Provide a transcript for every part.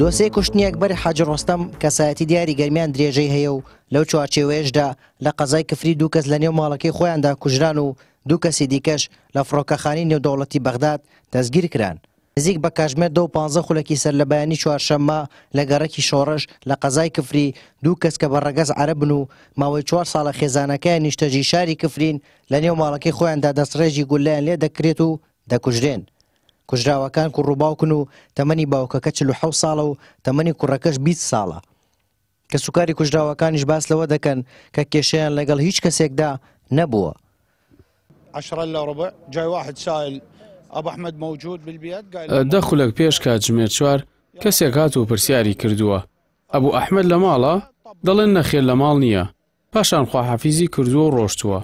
دۆسەی کوشتنی ئەکبەری حاجی ڕۆستەم کەسایەتی دیاری گەرمیان درێژەی هەیە و لەو چوارچێوەیەشدا لە قەزای کفری دوو کەس لە نێو ماڵەکەی خۆیاندا کوژران و دوو کەسی دیکەش لە فڕۆکەخانەی نێودەوڵەتی بەغداد دەستگیر کران. نزیک بە کاتژمێر 2:15 خولەکی سەر لە بەیانی چوارشەممە لە گەڕەکی شۆڕش لە قەزای کفری دوو کەس کە بە ڕەگەز عەرەبن و ماوەی 4 ساڵە خێزانەکەیان نیشتەجی شاری کفرین لە نێو ماڵەکەی خۆیاندا دەستڕێژی گولەیان لێ دەکرێت و دەکوژرێن. کوژراوەکان کوڕوباوکن و تەمەنی باوکەکە 47 ساڵە و تەمەنی کوڕەکەش 20 ساڵە. کە سوکاری کوژراوەکانیش باس لەوە دەکەن کە کێشەیان لەگەڵ هیچ کەسێکدا نەبووە. 10:15 جاي واحد سائل ابو احمد موجود بالبيت قال 10 خولەک پێش کاتژمێر 4 کەسێک هات و پرسیاری کردووە ئەبوو ئەحمەد لە ماڵە؟ دەڵێن نەخێر لە ماڵ نییە. پاشان خواحافیزی کردووە و ڕۆشتووە.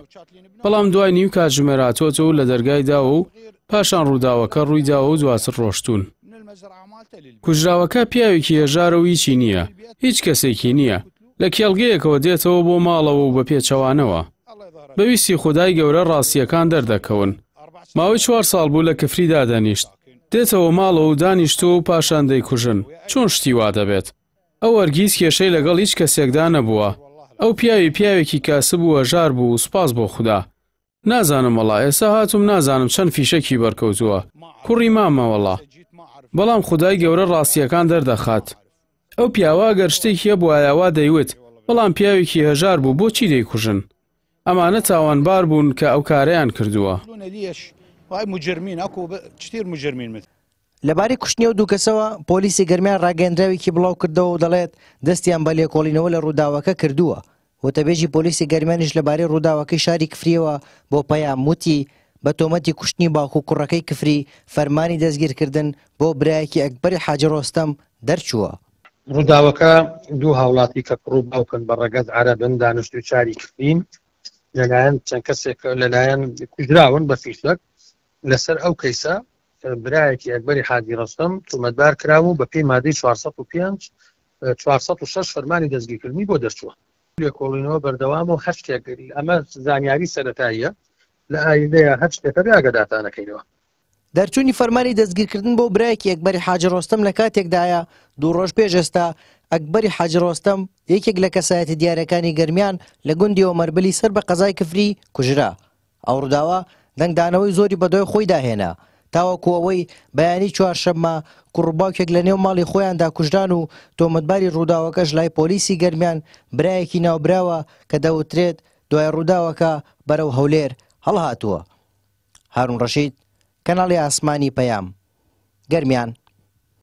بەڵام دوای نیو کاتژمێر هاتۆتەوە و لە دەرگایداوە و پاشان ڕووداوەکە ڕوویداوە و دواتر ڕۆشتون. کوژراوەکە پیاوێکی هێژارەوە هیچی نییە، هیچ کەسێکی نییە، لە کێڵگەیەکەوە دێتەوە بۆ ماڵەوە و بە پێچەوانەوە. بەویستی خودای گەورە ڕاستیەکان دەردەکەون. ماوەی 4 ساڵ بوو لە کفریدا دەنیشت. دێتەوە ماڵەوە و دانیشتۆ و پاشان دەیکوژن. چۆن شتی وا دەبێت؟ ئەو وەرگیز کێشەی لەگەڵ هیچ کەسێکدا نەبووە. ئەو پیاوێکی کاسب و هەژار بوو و سپاس بۆ خوددا. نازانم وەڵا ئێستا هاتووم نازانم چەند فیشەکی بەرکەوتووە. کوڕی مامە وەڵا. بەڵام خودای گەورە ڕاستیەکان دەردەخات. ئەو پیاوە گەر شتێکی هەبوایەوە دەیوت، بەڵام پیاوێکی هەژار بوو بۆچی دەیکوژن؟ ئەمانە تاوانبار بوون کە ئەو کارەیان کردووە. لەبارەی کوشتنی و دوو کەسەوە پۆلیسی گەرمیان ڕاگەیەندراوێکی بڵاو کردەوە و دەڵێت دەستیان بە لێکۆڵینەوە لە ڕووداوەکە کردووە. وتەبێژی پۆلیسی گەرمیانیش لەبارەی ڕووداوەکەی شاری کفریەوە بۆ پەیام وتی بە تۆمەتی کوشتنی باوکو کوڕەکەی کفری فەرمانی دەستگیرکردن بۆ برایەکی ئەکبەری حاجی ڕۆستەم دەرچووە. ڕووداوەکە دوو هاوڵاتی کە کوڕ و باوکن بە ڕەگەز عەرەبن دانیشتووی شاری کفرین لەلایەن چەند کەسێک لەلایەن کوژراون بە فیشەک لەسەر ئەو کەیسە برایەکی ئەکبەری حاجی ڕۆستەم تومەتبار کراوە و بە پێی مادەی 405 406 فەرمانی دەستگیرکردنی بۆ دەرچووە. لێکۆڵینەوە بەردەوام و هەر شتێک ئەمە زانیاری سەرەتاییە لە ئایندەیە هەر شتێکە ئاگادارتانەکەینەوە. دەرچوونی فەرمانی دەستگیرکردن بۆ برایەکی ئەکبەری حاجی ڕۆستەم لە کاتێکدایە 2 ڕۆژ پێش ئێستا ئەکبەری حاجی ڕۆستەم یەکێک لە کەسایەتی دیارەکانی گەرمیان لە گوندی ئۆمەربەلی سەر بە قەزای کفری کوژرا. ئەو ڕووداوە دەنگدانەوەی زۆری بەدوای خۆی داهێنا تاوەکو ئەوەی بەیانی چوارشەممە کوڕباوکێک لە نێو ماڵی خۆیاندا کوژران و تۆمەتباری ڕووداوەکەش لای پۆلیسی گەرمیان برایەکی ناوبراوە کە دەوترێت دوای ڕووداوەکە بەرەو هەولێر هەڵهاتووە. هارون ڕەشید، کەناڵی ئاسمانی پەیام، گەرمیان.